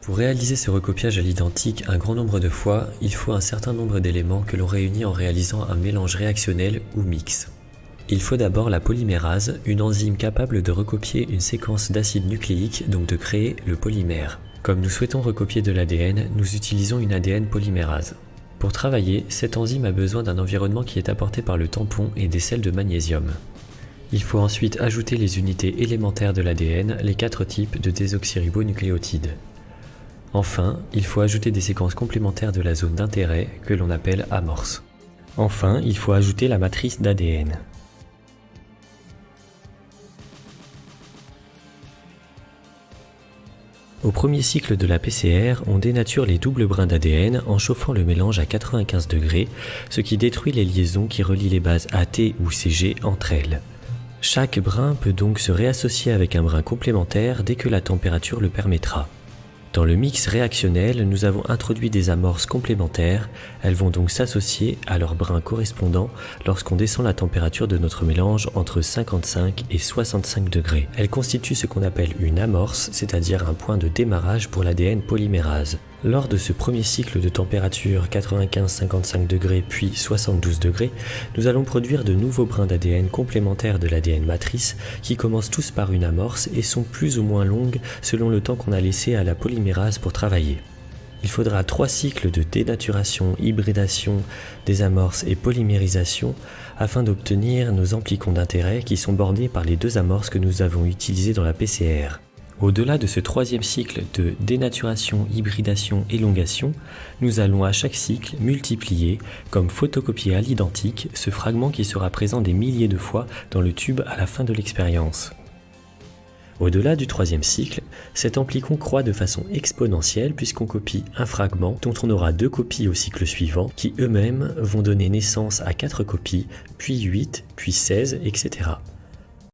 Pour réaliser ce recopiage à l'identique un grand nombre de fois, il faut un certain nombre d'éléments que l'on réunit en réalisant un mélange réactionnel ou mix. Il faut d'abord la polymérase, une enzyme capable de recopier une séquence d'acides nucléiques, donc de créer le polymère. Comme nous souhaitons recopier de l'ADN, nous utilisons une ADN polymérase. Pour travailler, cette enzyme a besoin d'un environnement qui est apporté par le tampon et des sels de magnésium. Il faut ensuite ajouter les unités élémentaires de l'ADN, les 4 types de désoxyribonucléotides. Enfin, il faut ajouter des séquences complémentaires de la zone d'intérêt que l'on appelle amorces. Enfin, il faut ajouter la matrice d'ADN. Au premier cycle de la PCR, on dénature les doubles brins d'ADN en chauffant le mélange à 95 degrés, ce qui détruit les liaisons qui relient les bases AT ou CG entre elles. Chaque brin peut donc se réassocier avec un brin complémentaire dès que la température le permettra. Dans le mix réactionnel, nous avons introduit des amorces complémentaires, elles vont donc s'associer à leurs brins correspondants lorsqu'on descend la température de notre mélange entre 55 et 65 degrés. Elles constituent ce qu'on appelle une amorce, c'est-à-dire un point de démarrage pour l'ADN polymérase. Lors de ce premier cycle de température 95-55 degrés puis 72 degrés, nous allons produire de nouveaux brins d'ADN complémentaires de l'ADN matrice qui commencent tous par une amorce et sont plus ou moins longues selon le temps qu'on a laissé à la polymérase pour travailler. Il faudra 3 cycles de dénaturation, hybridation, désamorce et polymérisation afin d'obtenir nos amplicons d'intérêt qui sont bordés par les 2 amorces que nous avons utilisées dans la PCR. Au-delà de ce 3e cycle de dénaturation, hybridation, élongation, nous allons à chaque cycle multiplier, comme photocopier à l'identique, ce fragment qui sera présent des milliers de fois dans le tube à la fin de l'expérience. Au-delà du 3e cycle, cet amplicon croît de façon exponentielle puisqu'on copie un fragment dont on aura 2 copies au cycle suivant qui eux-mêmes vont donner naissance à 4 copies, puis 8, puis 16, etc.